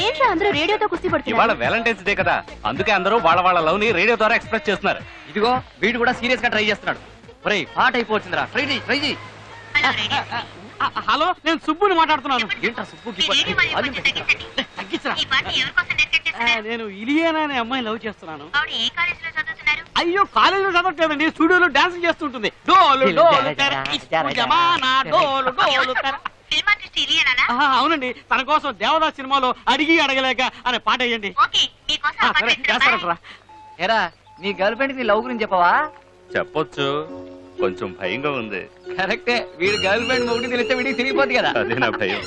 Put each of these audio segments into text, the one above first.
ఏంట్రా అందరూ రేడియోతో కుస్తీ పడుతున్నారు? ఇవాళ వ్యాలంటైన్స్ డే కదా, అందుకే అందరూ వాళ్ళ లవ్ ని రేడియో ద్వారా ఎక్స్ప్రెస్ చేస్తున్నారు. ఇదిగో వీడు కూడా సీరియస్ గా ట్రై చేస్తున్నాడు. ఒరేయ్ పాట అయిపోతుందిరా, ట్రై చేయి. హలో, నేను సుబ్బుని మాట్లాడుతున్నాను. ఏంట్రా సుబ్బుకి నేను ఇలియానా అనే అమ్మాయి లవ్ చేస్తున్నాను. అయ్యో కాలేజీలో చదవట్లేదండి, స్టూడియోలో డాన్స్ చేస్తుంటుంది. డోలు డోలు జమానా డోలు డోలు. అవునండి, తన కోసం దేవదాస్ సినిమాలో అడిగి అడగలేక అనే పాట వేయండి. చేస్తారట్రా. ఏరా నీ గర్ల్ ఫ్రెండ్ నీ లవ్ గురించి చెప్పవా? చెప్పొచ్చు, కొంచెం భయంగా ఉంది. కరెక్టే, వీడి గర్ల్ ఫ్రెండ్ ఒకటి తెలిస్తే వీడికి తిరిగిపోద్ది కదా. అదే నా భయం.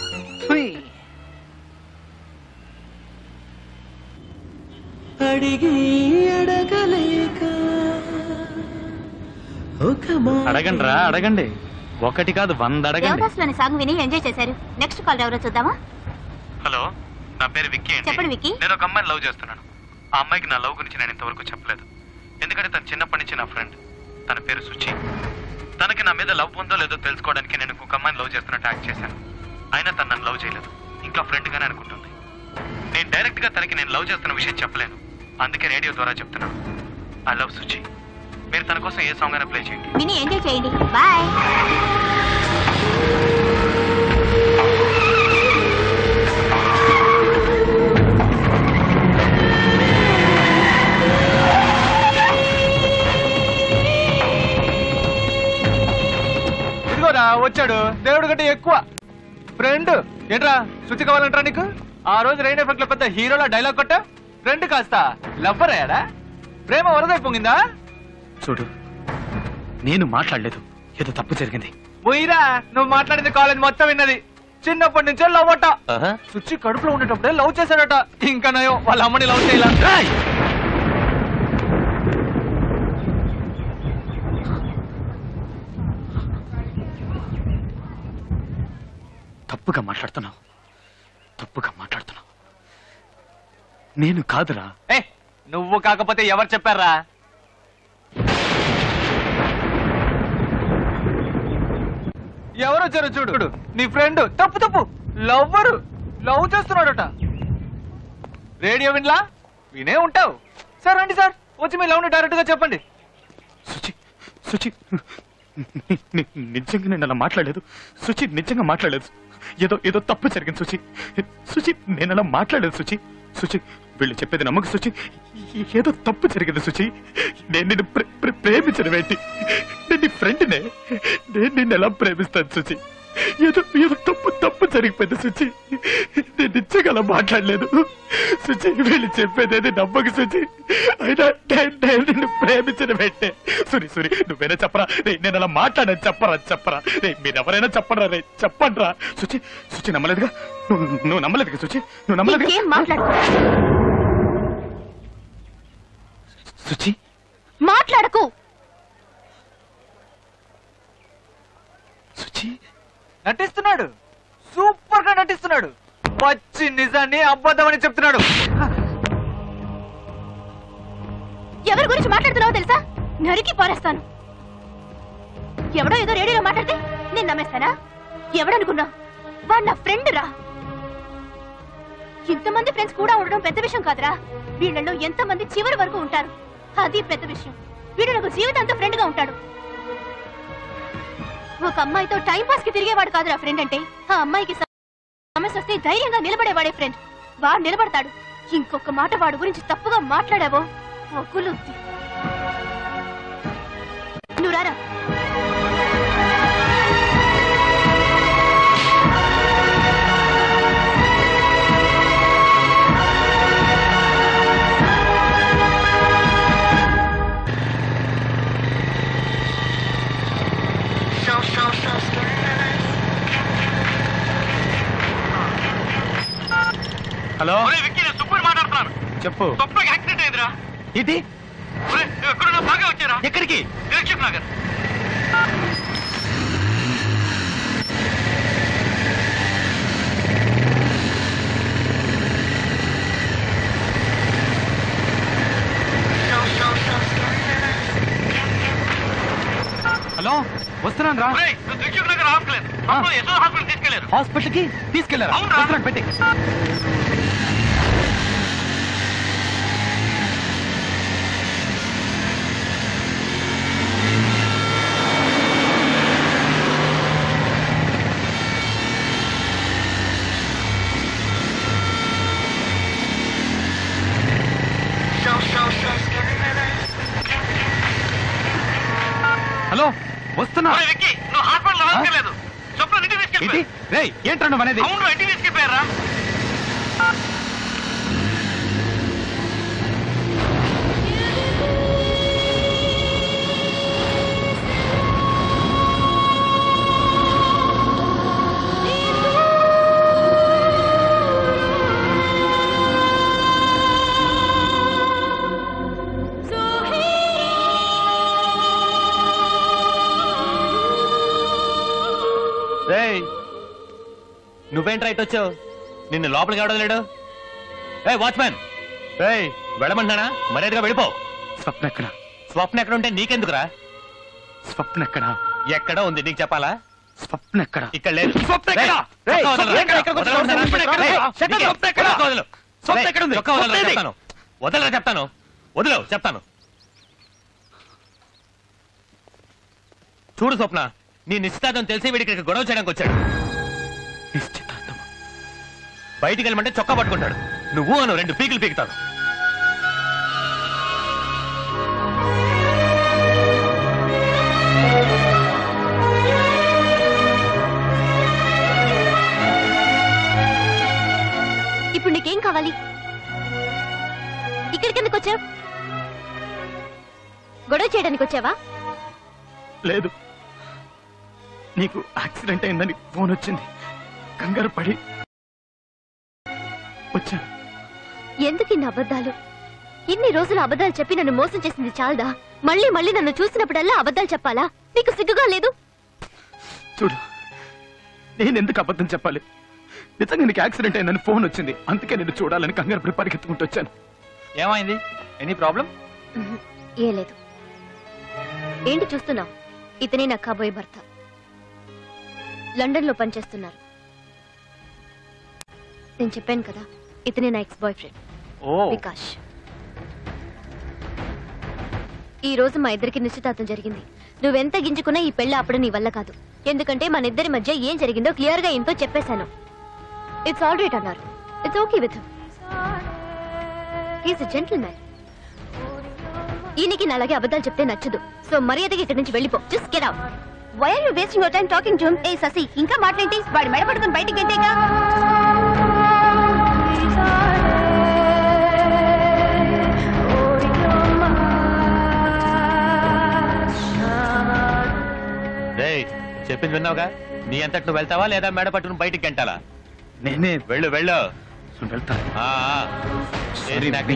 అడగండి రా, అడగండి. ఒకటి కాదు 100 అడగండి. దేవదాసులోని సాంగ్ విని ఎంజాయ్ చేశారు. నెక్స్ట్ కాల్ ఎవరో చూద్దామా? హలో, నా పేరు విక్కీ అండి. చెప్పండి విక్కీ. నేను ఒక అమ్మాయిని లవ్ చేస్తున్నాను. ఆ అమ్మాయికి నా లవ్ గురించి నేను ఇంతవరకు చెప్పలేదు, ఎందుకంటే తను చిన్నప్పటి నుంచి నా ఫ్రెండ్. తన పేరు సుచి. తనకి నా మీద లవ్ ఉందో లేదో తెలుసుకోవడానికి నేను ఒక అమ్మాయిని లవ్ చేస్తున్నట్టు యాక్ట్ చేశాను. అయినా తను నన్ను లవ్ చేయలేదు, ఇంకా ఫ్రెండ్ గానే అనుకుంటుంది. నేను డైరెక్ట్ గా తనకి నేను లవ్ చేస్తున్న విషయం చెప్పలేను, అందుకే రేడియో ద్వారా చెప్తున్నాను. I love Suchi. మీరు తన కోసం ఏ సాంగ్ అయినా ప్లే చేయండి. విని ఎంజాయ్ చేయండి. బాయ్. ఇదిగోరా వచ్చాడు దేవుడు కంటే ఎక్కువ ఫ్రెండ్. ఏంట్రా శుచి కావాలంటారా నీకు? ఆ రోజు రైన్ ఎఫెక్ట్ లో పెద్ద హీరోలా డైలాగ్ కొట్టా. ఫ్రెండ్ కాస్త లవ్వర్ అయ్యాడా? ప్రేమ వరదై పొంగిందా? చూడు, నేను మాట్లాడలేదు, ఏదో తప్పు జరిగింది. పోయిరా, నువ్వు మాట్లాడింది కాలేజ్ మొత్తం విన్నది. చిన్నప్పటి నుంచే లవ్ అట. సుచి కడుపులో ఉండేటప్పుడే లవ్ చేశాడట. ఇంకా నయం వాళ్ళ అమ్మని లవ్ చేయాల. తప్పుగా మాట్లాడుతున్నావు. నేను కాదురా. నువ్వు కాకపోతే ఎవరు చెప్పారా? ఎవరు వచ్చారు చూడు. నీ ఫ్రెండ్. తప్పు లవ్వరు లవ్ చేస్తున్నాడట. రేడియో వినలా? వినే ఉంటావు. సార్ రండి సార్, వచ్చి మీ లవ్ ని డైరెక్ట్ గా చెప్పండి. సుచి నిజంగా నేను అలా మాట్లాడలేదు. సుచి నిజంగా మాట్లాడలేదు. ఏదో తప్పు జరిగింది సుచి. నేను అలా మాట్లాడలేదు సుచి. వీళ్ళు చెప్పేది నమ్మకు సుచి. ఏదో తప్పు జరిగింది సుచి. నేను నిన్ను ప్రేమించడం ఏంటి? నేను నీ ఫ్రెండ్నే. నేను నిన్ను ఎలా ప్రేమిస్తాను సుచి? ఏదో తప్పు జరిగిపోయింది సుచి. నేను నిజంగా అలా మాట్లాడలేదు సుచి. వీళ్ళు చెప్పేది నమ్మకు సుచి. అయినా నేను నిన్ను ప్రేమించడం ఏంటే? సురి నువ్వేనా చెప్పరా? నేను అలా మాట్లాడాను. చెప్పరా మీరెవరైనా చెప్పరా? చెప్పండిరా. సుచి నమ్మలేదుగా? నువ్వు నమ్మలేదుగా సుచి? నువ్వు నమ్మలేదు. సుచి మాట్లాడకు. సుచి నటిస్తున్నాడు, సూపర్ గా నటిస్తున్నాడు. పచ్చి నిజాన్ని అబద్ధమని చెప్తున్నాడు. ఎవరి గురించి మాట్లాడుతున్నావో తెలుసా? నరికి పారేస్తాను. ఎవడో ఏదో రేడియోలో మాట్లాడితే నేను నమ్మేస్తానా? ఎవడనుకున్నా? వాడు నా ఫ్రెండ్ రా. ఇంతమంది ఫ్రెండ్స్ కూడా ఉండడం పెద్ద విషయం కాదురా. వీళ్ళలో ఎంతమంది చివరి వరకు ఉంటారు, అది పెద్ద విషయం. వీడు నాకు జీవితాంతం ఫ్రెండ్ గా ఉంటాడు. ఒక అమ్మాయితో టైం పాస్ కి తిరిగేవాడు కాదురా ఫ్రెండ్ అంటే. ఆ అమ్మాయికి సమస్య వస్తే ధైర్యంగా నిలబడేవాడే ఫ్రెండ్. వాడు నిలబడతాడు. ఇంకొక మాట వాడు గురించి తప్పుగా మాట్లాడావో ఒకులుద్ది. నువ్వు రారా. హలో విక్కీ, నేను సుబ్బుని మాట్లాడుతున్నాను. చెప్పు. తప్పగా యాక్సిడెంట్ అయిందిరా. ఏంటి? ఎక్కడున్నా బాగా వచ్చారా? ఎక్కడికి? దిల్సుఖ్ నగర్. హలో, వస్తున్నాను రా. దిల్సుఖ్ నగర్ హాస్పిటల్ తీసుకెళ్లారు. హాస్పిటల్ కి తీసుకెళ్లారా? పెట్టి హలో, వస్తున్నా. ఏంట్రా నువ్వు అనేది? నువ్వేంట్రా ఇటు వచ్చావు? నిన్ను లోపలికి ఎవడో లేడు. వాచ్మ్యాన్, వెళ్ళమంటున్నానా? మర్యాదగా వెళ్ళిపో. స్వప్న ఎక్కడ? స్వప్న ఎక్కడ ఉంటే నీకెందుకురా? స్వప్న ఎక్కడ? ఎక్కడ ఉంది నీకు చెప్పాలా? స్వప్న ఎక్కడ? ఇక్కడ లేదు. వదలరా చెప్తాను. వదలవు చెప్తాను. చూడు స్వప్న, నీ నిశ్చితార్థం తెలిసి వీడికి ఇక్కడ గొడవ చేయడానికి వచ్చాడు. నిశ్చితార్థం? బయటికి వెళ్ళమంటే చొక్కా పట్టుకుంటాడు. నువ్వు అను 2 పీకులు పీకుతావు. ఇప్పుడు నీకేం కావాలి? ఇక్కడికి ఎందుకు వచ్చావు? గొడవ చేయడానికి వచ్చావా? లేదు, నీకు యాక్సిడెంట్ అయిందని ఫోన్ వచ్చింది. కంగారు పడి వచ్చాను. ఎందుకు ఇన్ని అబద్ధాలు? ఇన్ని రోజులు అబద్ధాలు చెప్పి నన్ను మోసం చేసింది చాలదా? మళ్ళీ మళ్ళీ నన్ను చూసినప్పుడల్లా అబద్ధాలు చెప్పాలా? నీకు సిగ్గుగా లేదు? చూడు, నేను ఎందుకు అబద్ధం చెప్పాలి? నిజంగా నీకు యాక్సిడెంట్ అయిందని ఫోన్ వచ్చింది. అందుకే నేను చూడాలని కంగారు పడి పరిగెత్తుకుంటూ వచ్చాను. ఏమైంది? Any problem? ఏం లేదు. ఏంటి చూస్తున్నావు? ఇతనే నా కాబోయే భర్త. లండన్ లో పనిచేస్తున్నారు. నేను చెప్పాను కదా, ఇతనే నా ఎక్స్ బాయ్ ఫ్రెండ్ వికాష్. ఈ రోజు మా ఇద్దరికి నిశ్చితార్థం జరిగింది. నువ్వెంత గింజుకున్నా ఈ పెళ్లి అప్పుడు నీ వల్ల కాదు. ఎందుకంటే మన ఇద్దరి మధ్య ఏం జరిగిందో క్లియర్ గా ఇంతో చెప్పేశాను. ఇట్స్ ఆల్ రైట్ అన్నారు. It's okay with him. He's a gentleman. ఈయనకి అలాగే అబద్ధాలు చెప్తే నచ్చదు. సో మర్యాదగా ఇక్కడి నుంచి వెళ్ళిపో. Just get out. Why are you wasting your time talking to him? ఏ ససి, ఇంకా మాట్లాడేంటి? వాడి మెడ పట్టుకొని బయటికి గెంటేగా. చెప్పింది విన్నావుగా? నీ అంతటి నువ్వు వెళ్తావా లేదా మెడ పట్టుకుని బయటికి గంటాలా? నేనే వెళ్ళు. వెళ్తాను.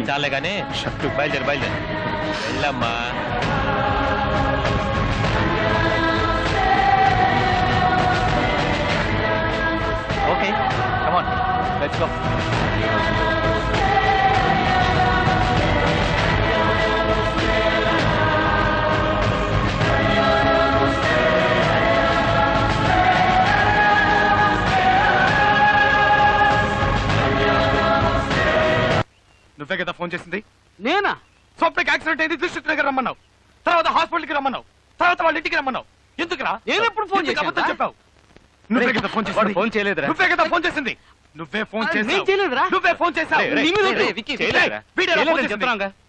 చాలే గానీ బయలుదేరు వెళ్ళమ్మా. Okay, come on, let's go. నువ్వే కదా ఫోన్ చేసింది? నేనా? స్వప్నకి యాక్సిడెంట్ అయింది, డిస్ట్రిక్ట్ దగ్గర రమ్మన్నావు. తర్వాత హాస్పిటల్కి రమ్మన్నావు. తర్వాత వాళ్ళ ఇంటికి రమ్మన్నావు. ఎందుకురా? నేను ఎప్పుడు ఫోన్ చేశాను? అబద్ధం చెప్పావు. నువ్వే కదా ఫోన్ చేసింది. ఫోన్ చేయలేదురా. నువ్వే కదా ఫోన్ చేసింది. నువ్వే ఫోన్ చేసావు. నేను చేయలేదురా. నువ్వే ఫోన్ చేసావు.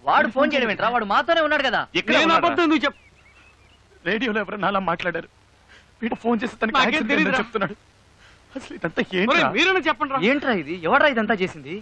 వాడు ఫోన్ చేయడం ఏంట్రా? వాడు మాతోనే ఉన్నాడు కదా. నేను అబద్ధం ఎందుకు చెప్? రేడియోలో ఎవరు నాలా మాట్లాడారు. వీడు ఫోన్ చేసి తనకి యాక్సిడెంట్ అయిందని చెప్తున్నాడు. అసలు ఇదంతా ఏంటి? మీరైనా చెప్పండి. ఏంట్రా ఇది? ఎవడ్రా ఇదంతా చేసింది?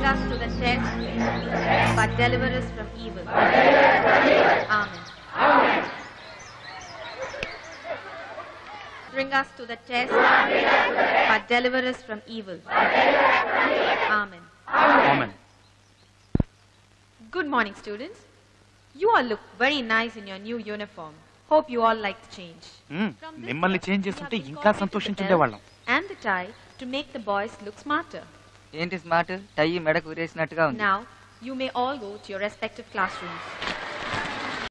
us to the test, but deliver us from evil. Amen. Bring us to the test, but deliver us from evil. Amen. Amen. Good morning, students. You all look very nice in your new uniform. Hope you all like the change. మిమ్మల్ని change చేస్తుంటే ఇంకా సంతోషించుండేవాళ్ళం. And the tie to make the boys look smarter. ఏంటి smart టై మెడకు వేసినట్టుగా ఉంది. Now, you may all go to your respective classrooms.